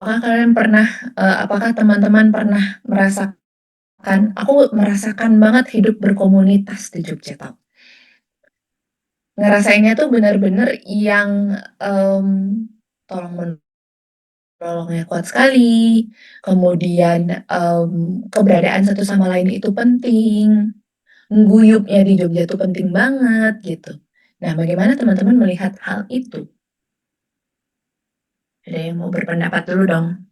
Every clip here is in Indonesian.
Apakah teman-teman pernah aku merasakan banget hidup berkomunitas di Jogja, tau. Ngerasainnya tuh bener-bener yang, tolong menolongnya kuat sekali, kemudian, keberadaan satu sama lain itu penting, guyupnya di Jogja tuh penting banget, gitu. Nah, bagaimana teman-teman melihat hal itu? Ada yang mau berpendapat dulu dong?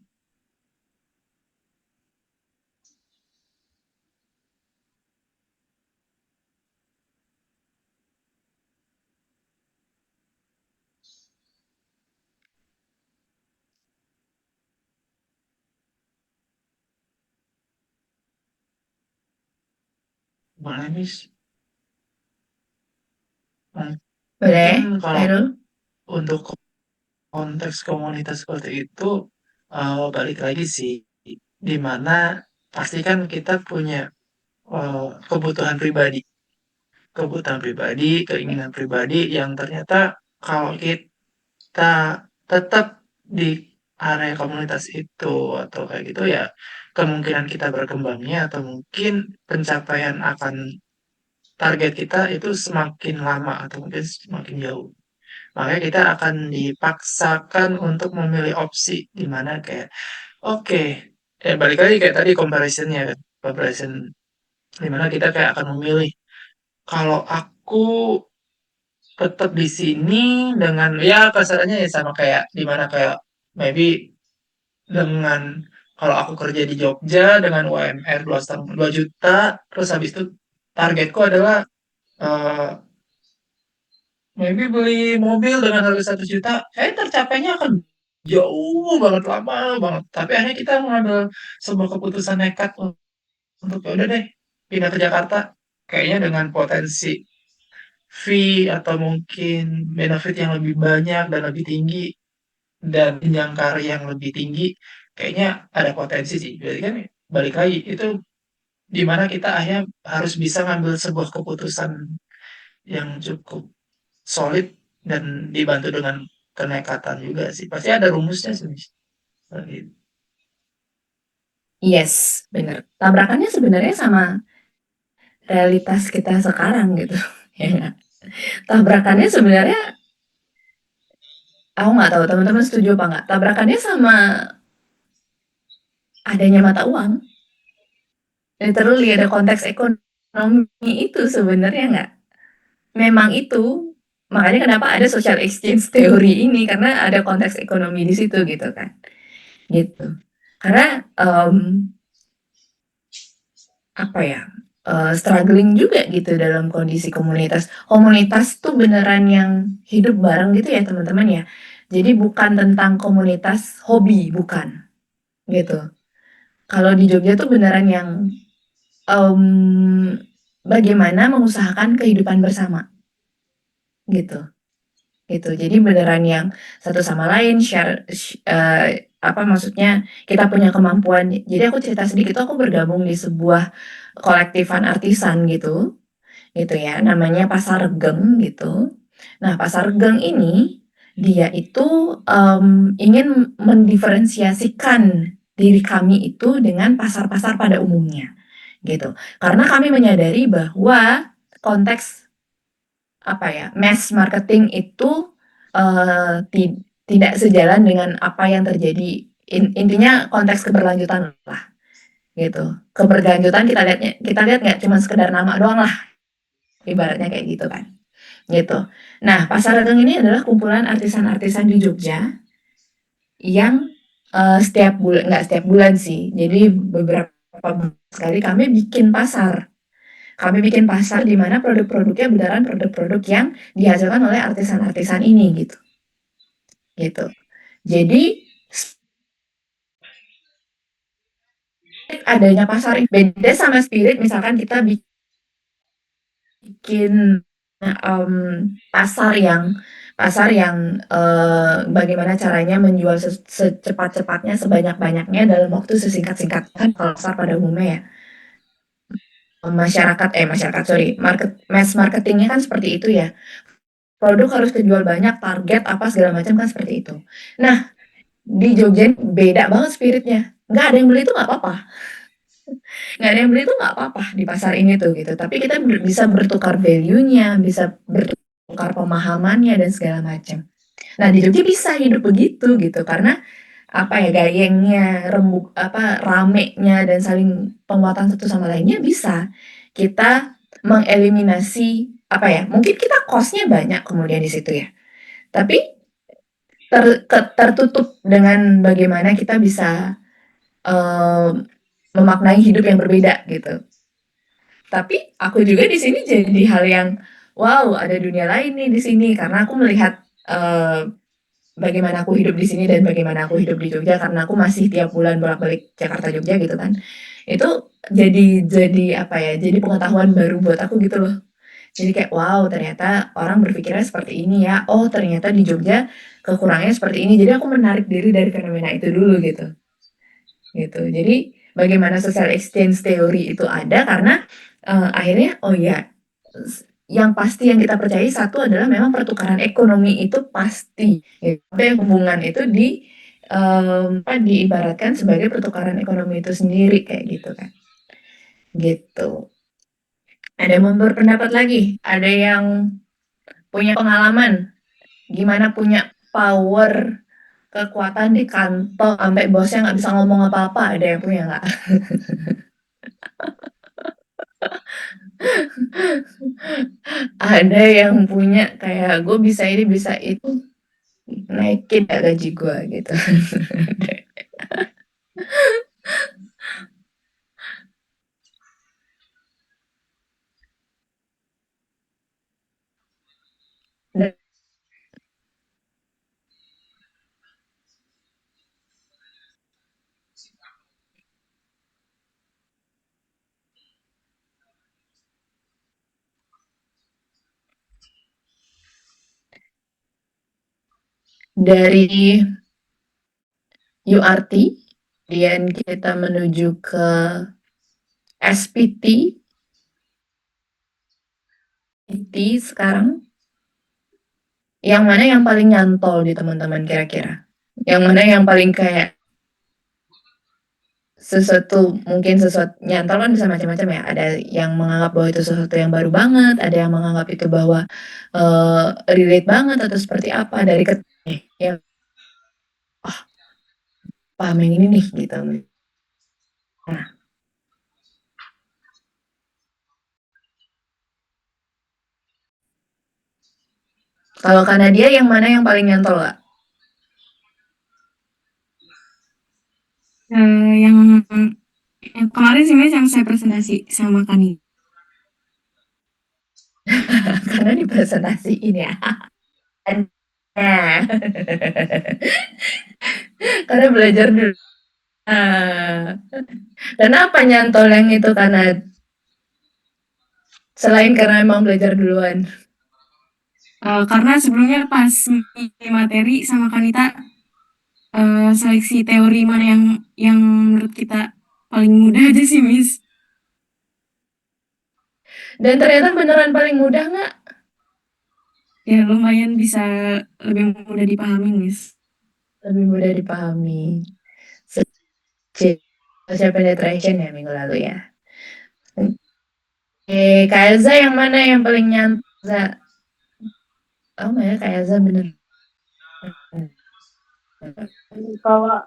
Boleh, Mis. Mungkin Boleh, kalau Khairul? untuk konteks komunitas seperti itu, balik lagi sih, di mana pasti kan kita punya, kebutuhan pribadi keinginan pribadi yang ternyata kalau kita tetap di area komunitas itu atau kayak gitu ya, kemungkinan kita berkembangnya atau mungkin pencapaian akan target kita itu semakin lama atau mungkin semakin jauh. Makanya kita akan dipaksakan untuk memilih opsi di mana kayak, oke, balik lagi kayak tadi comparison-nya kan, comparison di mana kita kayak akan memilih, kalau aku tetap di sini dengan ya kasarannya ya sama kayak di mana kayak maybe dengan kalau aku kerja di Jogja dengan UMR 2 juta, terus habis itu targetku adalah, eee, maybe beli mobil dengan harga 1 juta, tercapainya akan jauh banget, lama banget. Tapi akhirnya kita mengambil sebuah keputusan nekat untuk ya udah deh pindah ke Jakarta. Kayaknya dengan potensi fee atau mungkin benefit yang lebih banyak dan lebih tinggi dan jenjang karir yang lebih tinggi, kayaknya ada potensi sih. Berarti kan balik lagi itu di mana kita akhirnya harus bisa ngambil sebuah keputusan yang cukup solid dan dibantu dengan kenekatan juga sih. Pasti ada rumusnya sih, Mas. Gitu. Yes, bener. Tabrakannya sebenarnya sama realitas kita sekarang gitu, ya nggak? Tabrakannya sebenarnya aku nggak tahu teman-teman setuju apa nggak, tabrakannya sama adanya mata uang. Literally ada konteks ekonomi itu sebenarnya nggak? Memang itu, makanya kenapa ada social exchange teori ini, karena ada konteks ekonomi di situ gitu kan, gitu. Karena, apa ya, struggling juga gitu dalam kondisi komunitas. Komunitas tuh beneran yang hidup bareng gitu ya teman-teman ya. Jadi bukan tentang komunitas hobi, bukan, gitu. Kalau di Jogja tuh beneran yang, mmm, bagaimana mengusahakan kehidupan bersama, gitu. Gitu. Jadi beneran yang satu sama lain apa maksudnya, kita punya kemampuan. Jadi aku cerita sedikit tuh aku bergabung di sebuah kolektifan artisan gitu ya, namanya Pasar Regeng gitu. Nah, Pasar Regeng ini, dia itu, ingin mendiferensiasikan diri kami itu dengan pasar-pasar pada umumnya, gitu. Karena kami menyadari bahwa konteks apa ya, mass marketing itu, eee, tidak sejalan dengan apa yang terjadi, intinya konteks keberlanjutan lah, gitu. Keberlanjutan kita lihat nggak cuma sekedar nama doang lah, ibaratnya kayak gitu kan, gitu. Nah, Pasar Regeng ini adalah kumpulan artisan-artisan di Jogja yang, nggak setiap bulan sih, jadi beberapa bulan sekali kami bikin pasar di mana produk-produknya beneran produk-produk yang dihasilkan oleh artisan-artisan ini gitu, gitu. Jadi adanya pasar beda sama spirit misalkan kita bikin, pasar yang, bagaimana caranya menjual secepat-cepatnya, sebanyak-banyaknya dalam waktu sesingkat-singkatnya kan kalau pasar pada umumnya ya. Masyarakat, sorry, mass marketingnya kan seperti itu ya. Produk harus kejual banyak, target apa segala macam kan seperti itu. Nah, Di Jogja beda banget spiritnya, nggak ada yang beli itu nggak apa-apa. Nggak ada yang beli itu nggak apa-apa di pasar ini tuh gitu, tapi kita bisa bertukar value-nya, bisa bertukar pemahamannya dan segala macam. Nah di Jogja bisa hidup begitu gitu, karena apa ya, gayengnya, rembuk apa, ramenya dan saling penguatan satu sama lainnya bisa kita mengeliminasi apa ya, mungkin kita cost-nya banyak kemudian di situ ya, tapi tertutup dengan bagaimana kita bisa, memaknai hidup yang berbeda gitu. Tapi aku juga di sini jadi hal yang, wow ada dunia lain nih di sini karena aku melihat, bagaimana aku hidup di sini dan bagaimana aku hidup di Jogja karena aku masih tiap bulan bolak-balik Jakarta Jogja gitu kan. Itu jadi apa ya, jadi pengetahuan baru buat aku gitu loh. Jadi kayak, wow ternyata orang berpikirnya seperti ini ya, oh ternyata di Jogja kekurangannya seperti ini. Jadi aku menarik diri dari fenomena itu dulu gitu. Gitu. Jadi bagaimana social exchange theory itu ada karena, akhirnya oh ya, yang pasti yang kita percayai satu adalah memang pertukaran ekonomi itu pasti, gitu. Tapi hubungan itu diibaratkan sebagai pertukaran ekonomi itu sendiri kayak gitu kan, gitu. Ada yang mau berpendapat lagi? Ada yang punya pengalaman, gimana punya power, kekuatan di kantor sampai bosnya nggak bisa ngomong apa-apa, ada yang punya nggak? Ada yang punya kayak, "Gue bisa ini, bisa itu, naikin ya gaji gue," gitu. Dan dari URT, kemudian kita menuju ke SPT sekarang, yang mana yang paling nyantol di teman-teman kira-kira? Yang mana yang paling kayak sesuatu nyantol kan bisa macam-macam ya, ada yang menganggap bahwa itu sesuatu yang baru banget, ada yang menganggap itu bahwa, relate banget atau seperti apa dari yang, "Oh, paham yang ini nih," gitu. Nah, kalau Kak Nadia yang mana yang paling nyantol, Kak? Yang kemarin sih Mas yang saya presentasi sama Kani. Karena dipresentasiin ya. Nah, karena belajar dulu. Kenapa nyantol yang itu karena selain karena emang belajar duluan? Karena sebelumnya pas materi sama Kanita seleksi teori mana yang menurut kita paling mudah aja sih Miss. Dan ternyata beneran paling mudah nggak? Ya lumayan bisa lebih mudah dipahami Miss. Lebih mudah dipahami. Social penetration ya minggu lalu ya. Kak Elza yang mana yang paling nyantol? Oh ya, Kak Elza bener. Kalau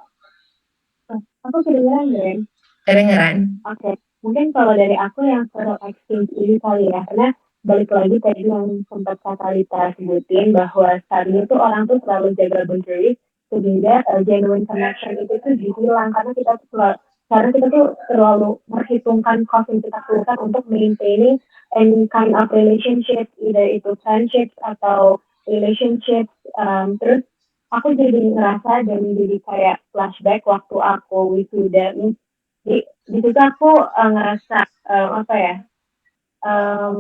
aku kedengeran deh. Kedengeran. Oke, mungkin kalau dari aku yang seru exchange ini kali ya, karena balik lagi tadi yang sempat Kak Talita sebutin bahwa saat ini tuh orang tuh selalu jaga boundaries sehingga genuine connection itu tuh hilang karena kita tuh terlalu memperhitungkan cost yang kita keluarkan untuk maintaining any kind of relationship, either itu friendship atau relationship. Terus aku jadi ngerasa dan jadi kayak flashback waktu aku wisuda di situ aku ngerasa apa ya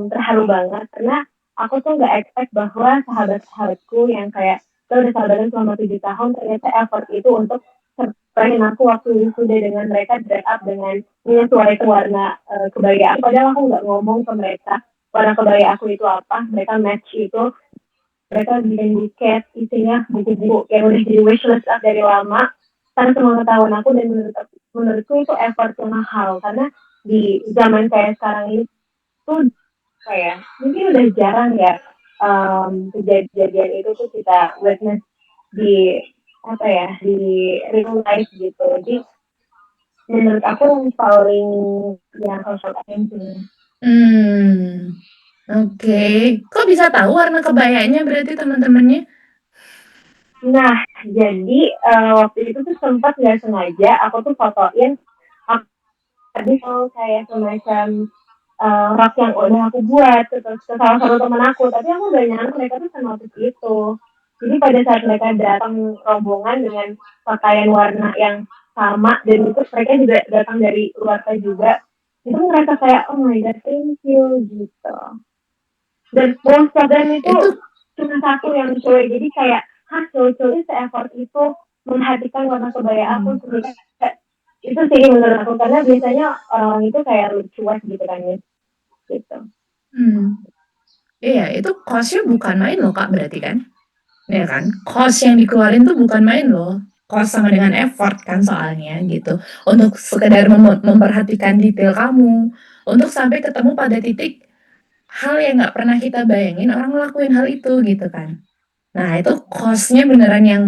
terharu banget karena aku tuh nggak expect bahwa sahabat-sahabatku yang kayak kita udah sahabatan selama 7 tahun ternyata effort itu untuk surprise aku waktu wisuda dengan mereka dress up dengan menyesuaikan warna kebaya aku, padahal aku nggak ngomong ke mereka warna kebaya aku itu apa, mereka match itu mereka bikin buket isinya buku-buku yang udah jadi wishlist dari lama tanpa pengetahuan aku, dan menurutku itu effort yang mahal karena di zaman kayak sekarang ini tuh kayak mungkin udah jarang ya kejadian itu tuh kita witness di di real life gitu. Jadi menurut aku yang paling yang social attention. Oke. Kok bisa tahu warna kebayanya berarti teman-temannya? Nah, jadi waktu itu tuh sempat nggak sengaja aku tuh fotoin tadi kayak semacam rok yang udah aku buat ke salah satu teman aku, tapi aku gak nyangka mereka tuh senotis itu. Jadi pada saat mereka datang rombongan dengan pakaian warna yang sama, dan itu mereka juga datang dari luar juga, itu mereka kayak oh my god thank you gitu. Dan most of them itu cuma satu yang cewek, jadi kayak cowok-cowoknya se-effort itu memperhatikan warna kebaya aku. Itu sih menurut aku, karena biasanya orang itu kayak cuek gitu kan ya gitu. Iya, itu cost-nya bukan main loh Kak berarti kan? Ya kan? Cost yang dikeluarin tuh bukan main loh. Cost sama dengan effort kan soalnya gitu. Untuk sekedar memperhatikan detail kamu, untuk sampai ketemu pada titik hal yang nggak pernah kita bayangin orang ngelakuin hal itu gitu kan. Nah itu cost-nya beneran yang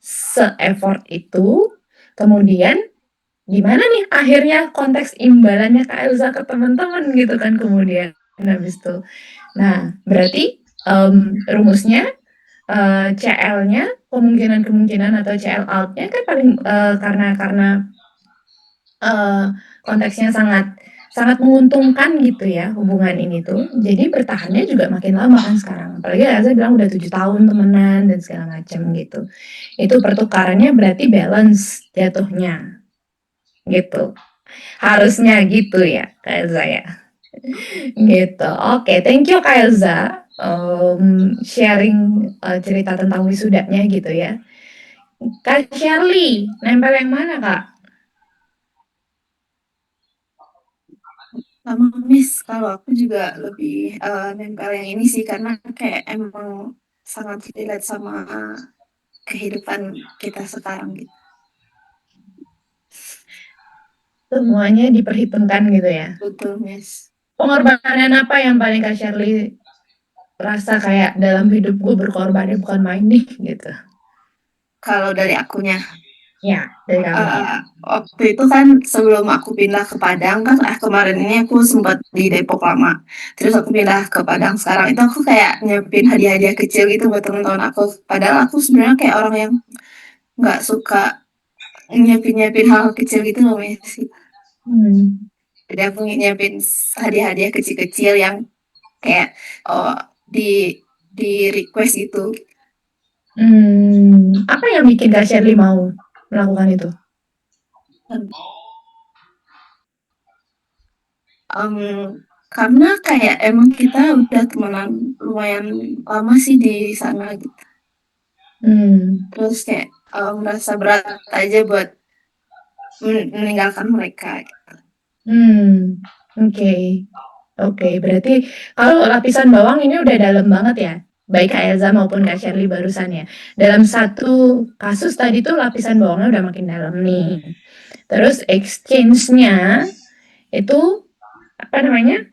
se-effort itu. Kemudian gimana nih akhirnya konteks imbalannya Kak Elza ke teman-teman gitu kan kemudian habis itu. Nah berarti rumusnya CL-nya kemungkinan atau CL out-nya kan paling karena konteksnya sangat menguntungkan gitu ya hubungan ini tuh. Jadi bertahannya juga makin lama kan sekarang. Apalagi Elza bilang udah 7 tahun temenan dan segala macam gitu. Itu pertukarannya berarti balance jatuhnya. Gitu. Harusnya gitu ya Kak Elza ya. Gitu. Oke, thank you Kak Elza sharing cerita tentang wisudanya gitu ya. Kak Shirley, nempel yang mana Kak? Sama Miss, kalau aku juga lebih nempel yang ini sih karena kayak emang sangat relate sama kehidupan kita sekarang gitu. Semuanya diperhitungkan gitu ya. Betul, Miss. Pengorbanan apa yang paling Kak Shirley rasa kayak dalam hidup gue berkorbannya bukan main nih gitu? Kalau dari akunya, Ya, dari kamu ya. waktu itu kan sebelum aku pindah ke Padang kan kemarin ini aku sempat di Depok lama. Terus aku pindah ke Padang sekarang itu aku kayak nyiapin hadiah-hadiah kecil gitu buat teman-teman aku. Padahal aku sebenarnya kayak orang yang nggak suka nyiapin hal kecil gitu loh, Miss. Jadi aku nyiapin hadiah-hadiah kecil-kecil yang kayak di request itu. Apa yang bikin Kak Shirley mau melakukan itu? Karena kayak emang kita udah temenan lumayan lama sih di sana gitu. Terus kayak merasa berat aja buat meninggalkan mereka. Oke, berarti kalau lapisan bawang ini udah dalam banget ya? Baik Kak Elza maupun Kak Shirley barusan ya. Dalam satu kasus tadi tuh lapisan bawangnya udah makin dalam nih. Terus exchange-nya itu apa namanya?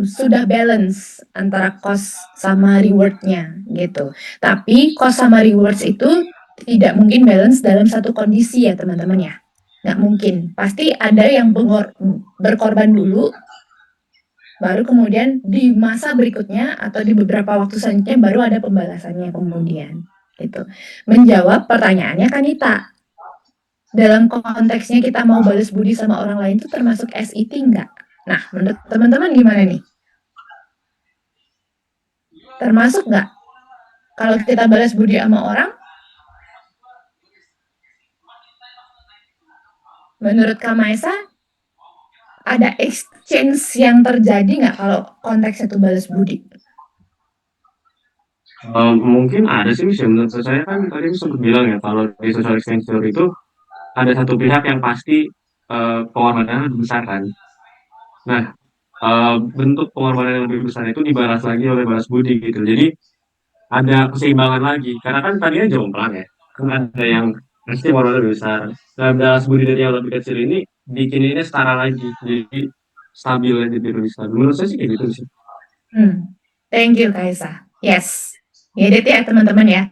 Sudah balance antara cost sama reward-nya gitu. Tapi cost sama rewards itu tidak mungkin balance dalam satu kondisi ya teman-teman ya. Nggak mungkin. Pasti ada yang berkorban dulu, baru kemudian di masa berikutnya atau di beberapa waktu selanjutnya baru ada pembalasannya kemudian. Gitu. Menjawab pertanyaannya Kanita. Dalam konteksnya kita mau balas budi sama orang lain itu termasuk SET nggak? Nah, menurut teman-teman gimana nih? Termasuk nggak? Kalau kita balas budi sama orang, menurut Kak Maesa, ada exchange yang terjadi nggak kalau konteksnya itu balas budi? Mungkin ada sih Miss, menurut saya kan tadi sempat bilang ya kalau di social exchange theory itu ada satu pihak yang pasti pengorbanannya lebih besar kan. Nah, bentuk pengorbanan yang lebih besar itu dibalas lagi oleh balas budi gitu. Jadi ada keseimbangan lagi. Karena kan tadinya jomplang ya. Kan ada yang pasti pengorbanan lebih besar. Nah, balas budi dari yang lebih kecil ini bikin ini setara lagi. Jadi stabil aja, jadi lebih stabil. Menurut saya sih kayak gitu sih. Thank you Kaisa. Yes. Ya itu ya teman-teman ya.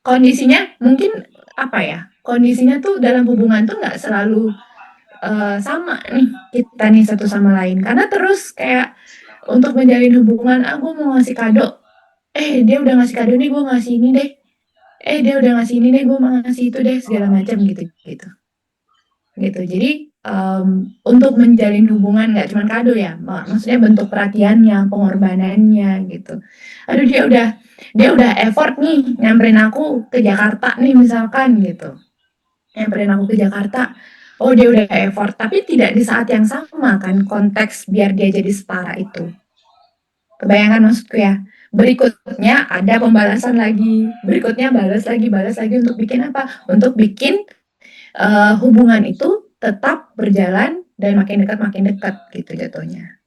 Kondisinya mungkin apa ya? Kondisinya tuh dalam hubungan tuh nggak selalu sama nih kita nih satu sama lain. Karena terus kayak untuk menjalin hubungan, gue mau ngasih kado. Dia udah ngasih kado nih, gue ngasih ini deh. Dia udah ngasih ini deh, gue mau ngasih itu deh, segala macam gitu. Jadi untuk menjalin hubungan nggak cuma kado ya, maksudnya bentuk perhatiannya, pengorbanannya gitu. Aduh dia udah effort nih nyamperin aku ke Jakarta nih misalkan gitu. Nyamperin aku ke Jakarta, oh dia udah effort, tapi tidak di saat yang sama kan konteks biar dia jadi setara itu. Kebayangkan maksudku ya? Berikutnya ada pembalasan lagi, berikutnya balas lagi untuk bikin apa? Untuk bikin hubungan itu tetap berjalan dan makin dekat gitu jatuhnya.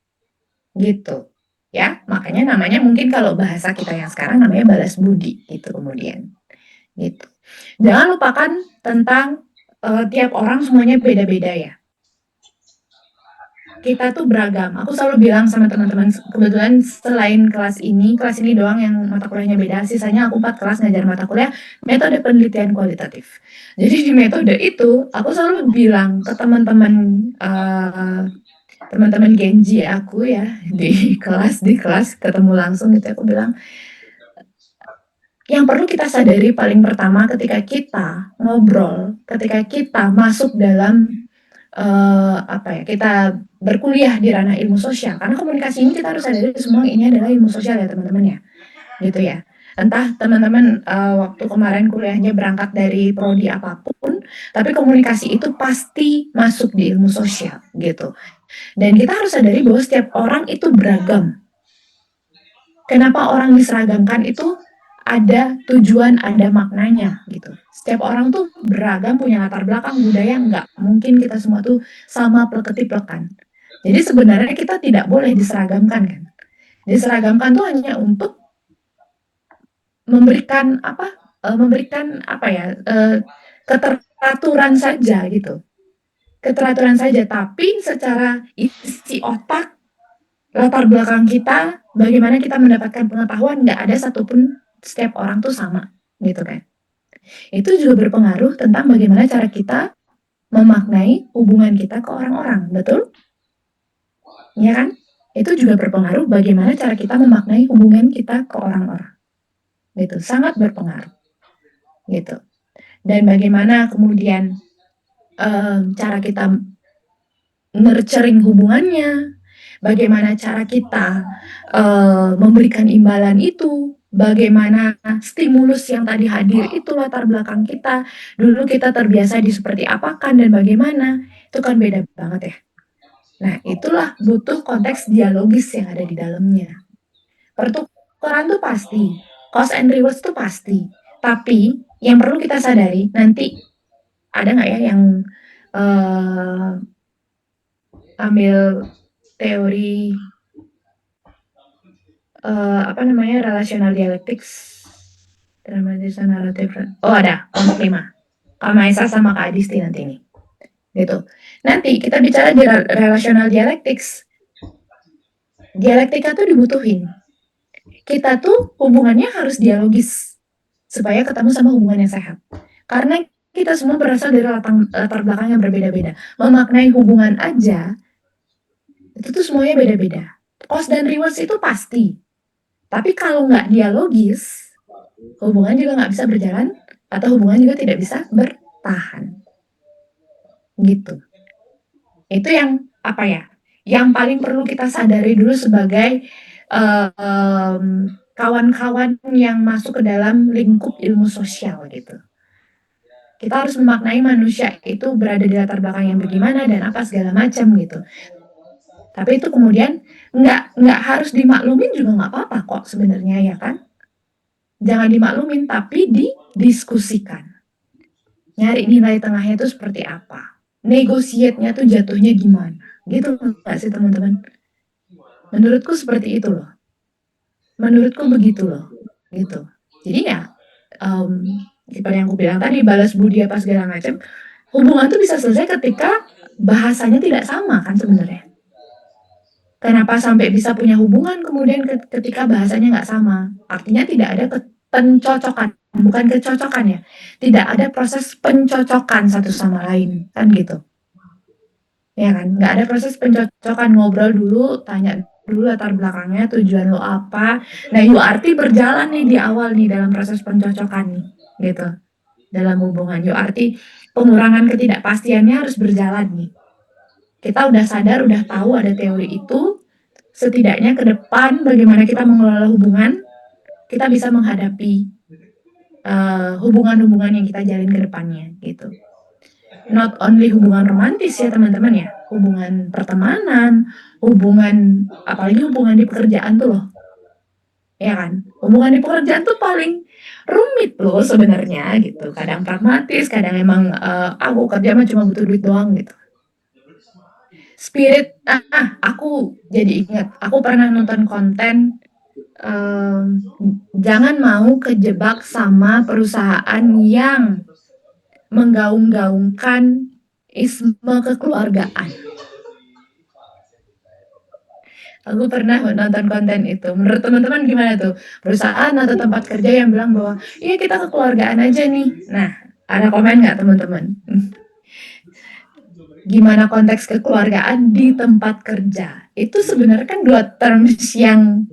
Gitu. Ya, makanya namanya mungkin kalau bahasa kita yang sekarang namanya balas budi gitu kemudian. Gitu. Jangan lupakan tentang tiap orang semuanya beda-beda ya. Kita tuh beragam. Aku selalu bilang sama teman-teman, kebetulan selain kelas ini doang yang mata kuliahnya beda, sisanya aku 4 kelas ngajar mata kuliah metode penelitian kualitatif. Jadi di metode itu, aku selalu bilang ke teman-teman teman-teman Genji aku ya, di kelas ketemu langsung gitu, aku bilang, yang perlu kita sadari paling pertama ketika kita ngobrol, ketika kita masuk dalam kita berkuliah di ranah ilmu sosial, karena komunikasi ini kita harus sadari semua ini adalah ilmu sosial ya teman-teman ya, gitu ya. Entah teman-teman waktu kemarin kuliahnya berangkat dari prodi apapun, tapi komunikasi itu pasti masuk di ilmu sosial gitu. Dan kita harus sadari bahwa setiap orang itu beragam. Kenapa orang diseragamkan itu ada tujuan, ada maknanya gitu. Setiap orang tuh beragam, punya latar belakang budaya, nggak mungkin kita semua tuh sama plek-ketiplek. Jadi sebenarnya kita tidak boleh diseragamkan kan. Diseragamkan tuh hanya untuk memberikan keteraturan saja gitu. Keteraturan saja, tapi secara isi otak, latar belakang kita, bagaimana kita mendapatkan pengetahuan, nggak ada satupun setiap orang tuh sama gitu kan. Itu juga berpengaruh tentang bagaimana cara kita memaknai hubungan kita ke orang-orang, betul? Ya kan? Itu juga berpengaruh bagaimana cara kita memaknai hubungan kita ke orang-orang. Gitu, sangat berpengaruh. Gitu. Dan bagaimana kemudian cara kita nurturing hubungannya, bagaimana cara kita memberikan imbalan itu, bagaimana stimulus yang tadi hadir itu latar belakang kita, dulu kita terbiasa di seperti apa kan dan bagaimana, itu kan beda banget ya. Nah itulah butuh konteks dialogis yang ada di dalamnya. Pertukaran tuh pasti, cost and rewards tuh pasti, tapi yang perlu kita sadari nanti ada nggak ya yang ambil teori relational dialectics, dramatisasi naratif. Oh ada, kelompok 5. Kak Maisa sama Kak Adisti nanti ini. Gitu. Nanti kita bicara di relational dialectics. Dialektika tuh dibutuhin. Kita tuh hubungannya harus dialogis supaya ketemu sama hubungan yang sehat. Karena kita semua berasal dari latar belakang yang berbeda-beda. Memaknai hubungan aja itu tuh semuanya beda-beda. Cost dan rewards itu pasti. Tapi kalau nggak dialogis, hubungan juga nggak bisa berjalan atau hubungan juga tidak bisa bertahan. Gitu. Itu yang yang paling perlu kita sadari dulu sebagai kawan-kawan yang masuk ke dalam lingkup ilmu sosial gitu. Kita harus memaknai manusia itu berada di latar belakang yang bagaimana dan apa segala macam gitu. Tapi itu kemudian nggak harus dimaklumin juga nggak apa-apa kok sebenarnya ya kan. Jangan dimaklumin tapi didiskusikan. Nyari nilai tengahnya itu seperti apa. Negosiatnya tuh jatuhnya gimana. Gitu nggak sih teman-teman? Menurutku seperti itu loh. Menurutku begitu loh, gitu. Jadi ya, seperti yang aku bilang tadi, balas budi apa segala macam, hubungan tuh bisa selesai ketika bahasanya tidak sama kan sebenarnya. Kenapa sampai bisa punya hubungan kemudian ketika bahasanya nggak sama? Artinya tidak ada pencocokan, bukan kecocokan ya. Tidak ada proses pencocokan satu sama lain, kan gitu. Ya kan? Nggak ada proses pencocokan, ngobrol dulu, tanya dulu latar belakangnya, tujuan lo apa. Nah, URT berjalan nih di awal nih dalam proses pencocokan nih, gitu. Dalam hubungan URT, pengurangan ketidakpastiannya harus berjalan nih. Kita udah sadar, udah tahu ada teori itu, setidaknya ke depan bagaimana kita mengelola hubungan, kita bisa menghadapi hubungan-hubungan yang kita jalin ke depannya gitu. Not only hubungan romantis ya teman-teman ya, hubungan pertemanan, hubungan apalagi hubungan di pekerjaan tuh loh. Ya kan? Hubungan di pekerjaan tuh paling rumit loh sebenarnya gitu. Kadang pragmatis, kadang emang aku kerja mah cuma butuh duit doang gitu. Spirit, aku jadi ingat, aku pernah nonton konten jangan mau kejebak sama perusahaan yang menggaung-gaungkan isme kekeluargaan. Aku pernah nonton konten itu. Menurut teman-teman gimana tuh? Perusahaan atau tempat kerja yang bilang bahwa, iya kita kekeluargaan aja nih. Nah, ada komen nggak teman-teman? Gimana konteks kekeluargaan di tempat kerja? Itu sebenarnya kan dua terms yang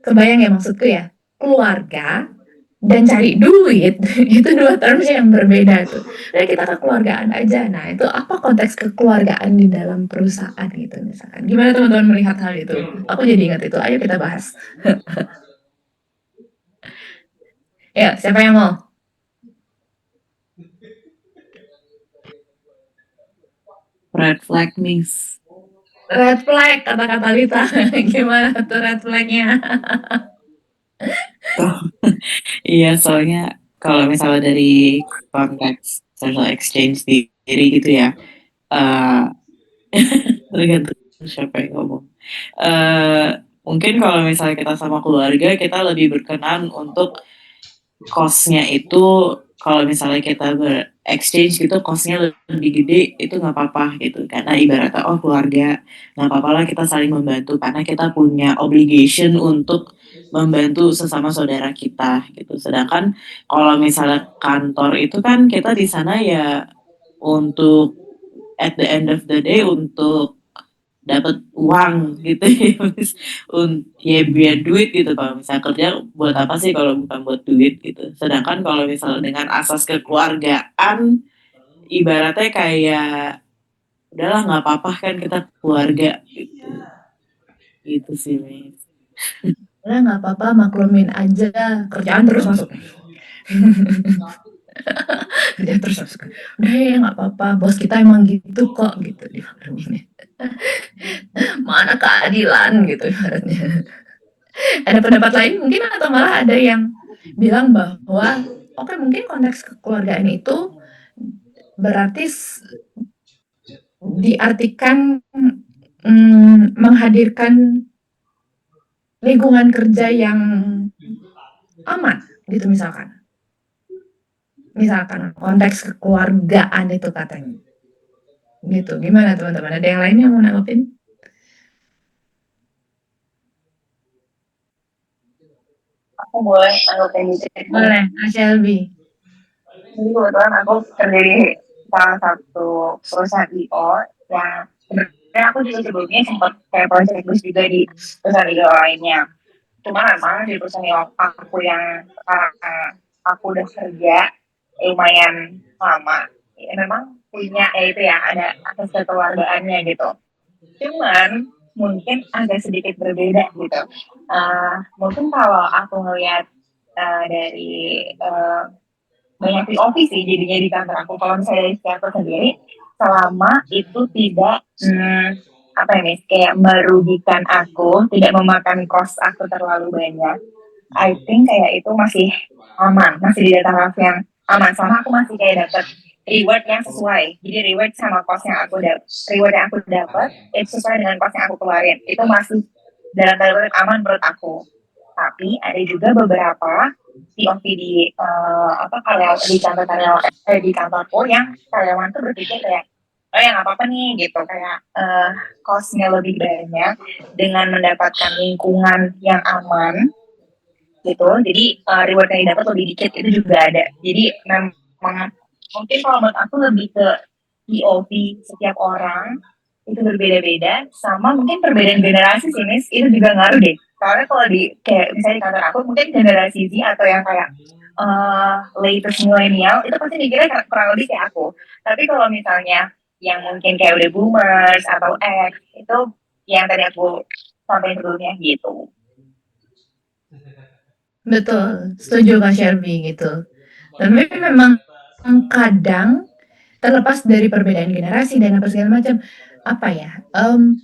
kebayang ya maksudku ya. Keluarga dan cari duit itu dua terms yang berbeda tuh. Jadi kita kekeluargaan aja. Nah, itu apa konteks kekeluargaan di dalam perusahaan gitu misalkan. Gimana teman-teman melihat hal itu? Aku jadi ingat itu. Ayo kita bahas. Ya, siapa yang mau? Red flag, Miss. Red flag, kata-kata Lita. Gimana tuh red flagnya? Iya, soalnya kalau misalnya dari konteks social exchange sendiri gitu ya, tergantung siapa yang ngomong. Mungkin kalau misalnya kita sama keluarga, kita lebih berkenan untuk cost-nya itu kalau misalnya kita exchange gitu cost-nya lebih gede itu nggak apa-apa gitu karena ibaratnya keluarga nggak apa-apa lah kita saling membantu karena kita punya obligation untuk membantu sesama saudara kita gitu. Sedangkan kalau misalnya kantor itu kan kita di sana ya untuk at the end of the day untuk dapat uang gitu ya biar duit gitu. Kalau misalnya kerja buat apa sih kalau bukan buat duit gitu. Sedangkan kalau misalnya dengan asas kekeluargaan ibaratnya kayak udahlah nggak apa-apa kan kita keluarga gitu sih Miss. Udah nggak apa-apa, maklumin aja, kerjaan terus masuk. Kerjaan terus masuk. Udah ya nggak apa-apa, bos kita emang gitu kok gitu dimaklumin. Mana keadilan gitu ibaratnya. Ada pendapat lain mungkin atau malah ada yang bilang bahwa oke mungkin konteks kekeluargaan itu berarti diartikan menghadirkan lingkungan kerja yang aman gitu misalkan. Misalkan konteks kekeluargaan itu katanya. Gitu. Gimana teman-teman? Ada yang lain yang mau nanggepin? Aku boleh nanggepin dikit. Boleh, Shelby. Jadi kebetulan aku kerja di salah satu perusahaan IO yang sebenarnya aku juga sebelumnya sempat kayak project base juga di perusahaan IO lainnya. Cuma memang di perusahaan IO aku yang sekarang aku udah kerja lumayan lama, ya memang punya itu ya ada akses kekeluargaannya gitu. Cuman mungkin agak sedikit berbeda gitu. Mungkin kalau aku ngelihat dari banyak POV sih jadinya di kantor aku. Kalau misalnya dari kantor sendiri, selama itu tidak apa ya Miss, kayak merugikan aku, tidak memakan cost aku terlalu banyak, I think kayak itu masih aman, masih di taraf yang aman. Soalnya aku masih kayak dapat reward yang sesuai. Jadi reward sama cost yang aku reward yang aku dapat itu sesuai dengan cost yang aku keluarin. Itu masih dalam tanda kutip aman menurut aku. Tapi ada juga beberapa POV di karyawan di kantorku yang karyawan tuh berpikir kayak oh ya nggak apa-apa nih gitu kayak cost-nya lebih banyak dengan mendapatkan lingkungan yang aman gitu. Jadi reward yang didapat lebih dikit itu juga ada. Jadi memang mungkin kalau menurut aku lebih ke POV setiap orang itu berbeda-beda sama mungkin perbedaan generasi sih Miss itu juga ngaruh deh. Karena kalau di kayak misalnya di kantor aku mungkin generasi Z atau yang kayak latest millennial itu pasti mikirnya kurang lebih kayak aku. Tapi kalau misalnya yang mungkin kayak udah boomers atau X itu yang tadi aku sampaikan sebelumnya gitu. Betul, setuju Kak Shelby gitu. Tapi memang kadang terlepas dari perbedaan generasi dan apa segala macam, apa ya,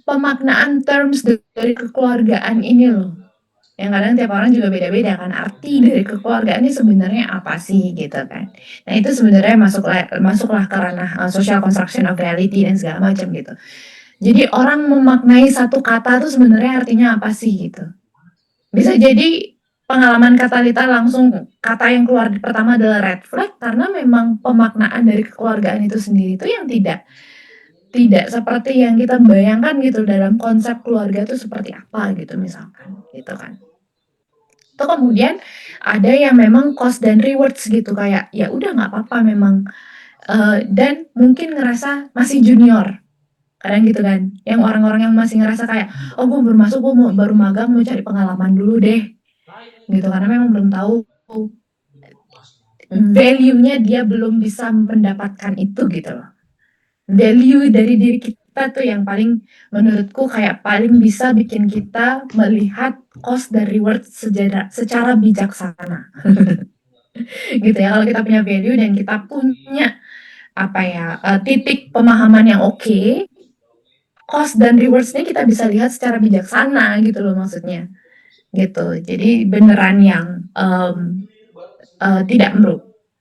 pemaknaan terms dari kekeluargaan ini loh, yang kadang tiap orang juga beda-beda kan, arti dari kekeluargaan ini sebenarnya apa sih gitu kan. Nah itu sebenarnya masuklah ke ranah social construction of reality dan segala macam gitu. Jadi orang memaknai satu kata tuh sebenarnya artinya apa sih gitu. Bisa jadi pengalaman Kak Thalita langsung kata yang keluar pertama adalah red flag karena memang pemaknaan dari kekeluargaan itu sendiri itu yang tidak seperti yang kita bayangkan gitu dalam konsep keluarga itu seperti apa gitu misalkan, gitu kan. Atau kemudian ada yang memang cost dan rewards gitu kayak ya udah nggak apa-apa memang, dan mungkin ngerasa masih junior, kadang gitu kan, yang orang-orang yang masih ngerasa kayak, "Oh gue baru masuk, gue baru magang, mau cari pengalaman dulu deh." Gitu, karena memang belum tahu value-nya dia belum bisa mendapatkan itu gitu loh. Value dari diri kita tuh yang paling menurutku kayak paling bisa bikin kita melihat cost dan reward secara bijaksana. Gitu ya, kalau kita punya value dan kita punya apa ya, titik pemahaman yang oke, cost dan rewards-nya kita bisa lihat secara bijaksana gitu loh maksudnya. Gitu. Jadi beneran yang tidak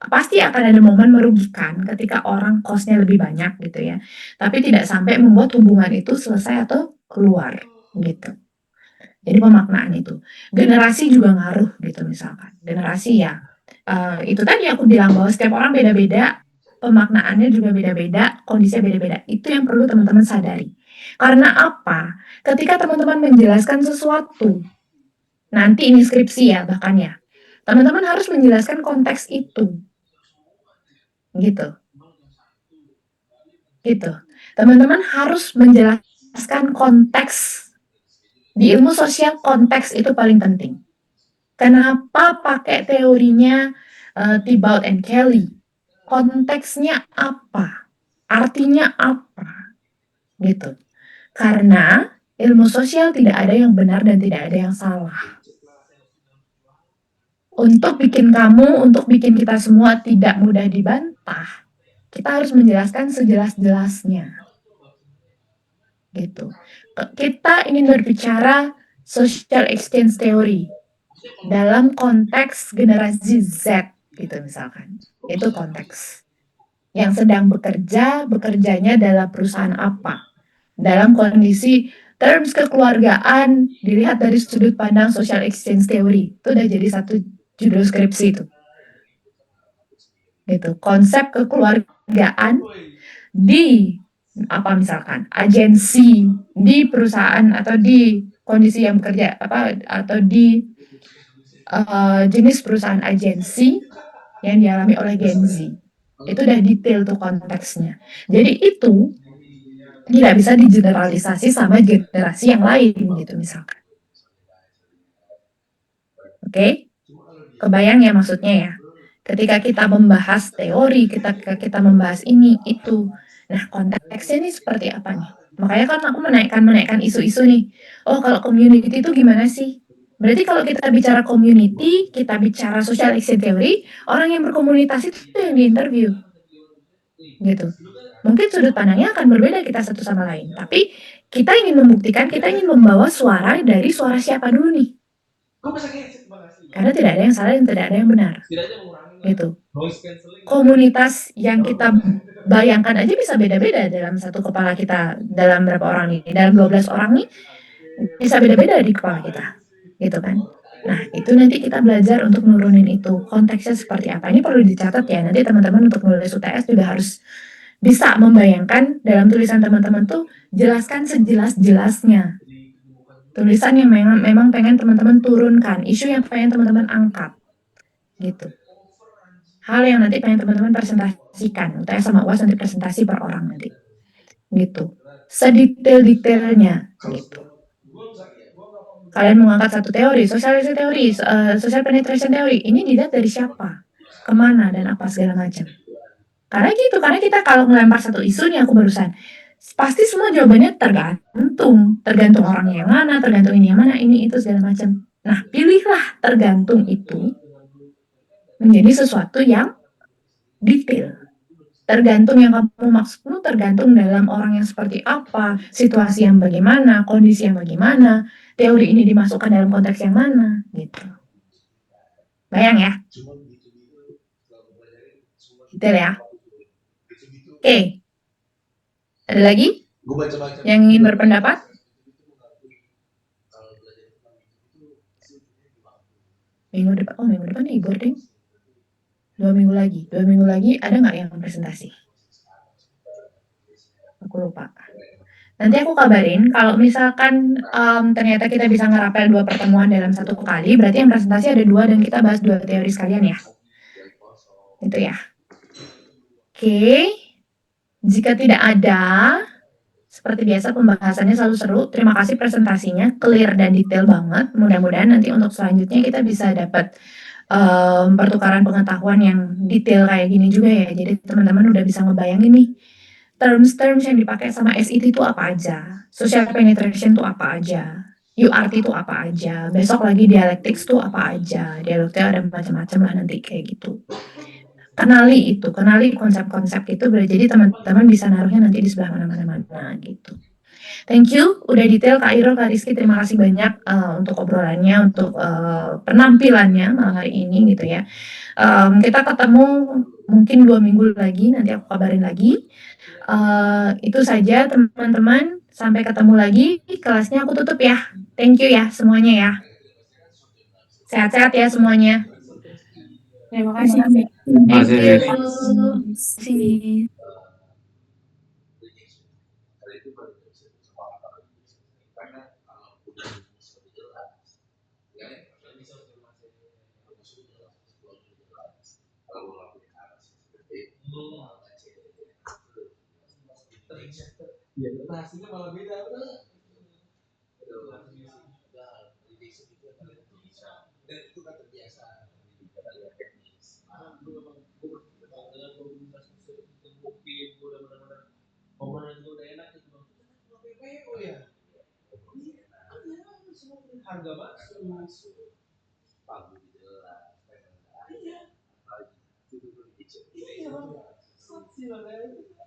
pasti akan ada momen merugikan ketika orang cost-nya lebih banyak gitu ya. Tapi tidak sampai membuat hubungan itu selesai atau keluar gitu. Jadi pemaknaan itu. Generasi juga ngaruh gitu misalkan. Generasi ya itu tadi aku bilang bahwa setiap orang beda-beda, pemaknaannya juga beda-beda, kondisinya beda-beda. Itu yang perlu teman-teman sadari. Karena apa? Ketika teman-teman menjelaskan sesuatu nanti ini skripsi ya bahkan ya, teman-teman harus menjelaskan konteks itu. Gitu. Gitu. Teman-teman harus menjelaskan konteks. Di ilmu sosial konteks itu paling penting. Kenapa pakai teorinya Thibault and Kelly? Konteksnya apa? Artinya apa? Gitu. Karena ilmu sosial tidak ada yang benar dan tidak ada yang salah. Untuk bikin kita semua tidak mudah dibantah, kita harus menjelaskan sejelas-jelasnya. Gitu. Kita ingin berbicara social exchange theory dalam konteks generasi Z gitu misalkan. Itu konteks. Yang sedang bekerjanya dalam perusahaan apa? Dalam kondisi terms kekeluargaan dilihat dari sudut pandang social exchange theory. Itu udah jadi satu judul skripsi itu. Gitu. Konsep kekeluargaan di apa misalkan agensi di perusahaan atau di kondisi yang bekerja atau di jenis perusahaan agensi yang dialami oleh Gen Z. Itu udah detail tuh konteksnya. Jadi itu tidak bisa digeneralisasi sama generasi yang lain gitu misalkan. Oke? Kebayang ya maksudnya ya. Ketika kita membahas teori, ketika kita membahas ini, itu. Nah, konteksnya ini seperti apa nih? Makanya kan aku menaikkan isu-isu nih. Oh, kalau community itu gimana sih? Berarti kalau kita bicara community, kita bicara social exchange theory, orang yang berkomunitas itu yang diinterview. Gitu. Mungkin sudut pandangnya akan berbeda kita satu sama lain. Tapi kita ingin membuktikan, kita ingin membawa suara dari suara siapa dulu nih. Karena tidak ada yang salah dan tidak ada yang benar. gitu. Komunitas yang kita bayangkan aja bisa beda-beda dalam satu kepala kita, dalam berapa orang nih, dalam 12 orang nih bisa beda-beda di kepala kita, gitu kan. Nah, itu nanti kita belajar untuk nurunin itu, konteksnya seperti apa. Ini perlu dicatat ya, nanti teman-teman untuk nulis UTS juga harus bisa membayangkan dalam tulisan teman-teman tuh jelaskan sejelas-jelasnya. Tulisan yang memang pengen teman-teman turunkan, isu yang pengen teman-teman angkat, gitu. Hal yang nanti pengen teman-teman presentasikan, UTS sama UAS nanti presentasi per orang nanti, gitu. Sedetail-detailnya, gitu. Kalian mengangkat satu teori, sosialisasi teori, social penetration teori, ini dilihat dari siapa, kemana, dan apa segala macam. Karena gitu, karena kita kalau melempar satu isu nih aku barusan, pasti semua jawabannya tergantung orangnya yang mana, tergantung ini yang mana, ini itu segala macam. Nah, pilihlah tergantung itu menjadi sesuatu yang detail. Tergantung yang kamu maksud lu tergantung dalam orang yang seperti apa, situasi yang bagaimana, kondisi yang bagaimana, teori ini dimasukkan dalam konteks yang mana, gitu. Bayang ya? Detail ya? Oke. Ada lagi yang ingin berpendapat? Minggu depan libur deh. 2 minggu lagi ada nggak yang presentasi? Aku lupa. Nanti aku kabarin kalau misalkan ternyata kita bisa ngerapel 2 pertemuan dalam 1 kali, berarti yang presentasi ada 2 dan kita bahas 2 teori sekalian ya. Itu ya. Oke. Jika tidak ada, seperti biasa pembahasannya selalu seru. Terima kasih presentasinya, clear dan detail banget. Mudah-mudahan nanti untuk selanjutnya kita bisa dapat pertukaran pengetahuan yang detail kayak gini juga ya. Jadi teman-teman udah bisa ngebayangin nih terms-terms yang dipakai sama SET itu apa aja, social penetration itu apa aja, URT itu apa aja, besok lagi dialectics itu apa aja, dialognya ada macam-macam lah nanti kayak gitu. Kenali konsep-konsep itu, jadi teman-teman bisa naruhnya nanti di sebelah mana-mana gitu. Thank you, udah detail Kak Iro, Kak Rizky, terima kasih banyak untuk obrolannya, untuk penampilannya malam hari ini gitu ya. Kita ketemu mungkin 2 minggu lagi, nanti aku kabarin lagi. Itu saja teman-teman, sampai ketemu lagi, kelasnya aku tutup ya. Thank you ya semuanya ya. Sehat-sehat ya semuanya. Terima kasih. Thank you. Terima kasih.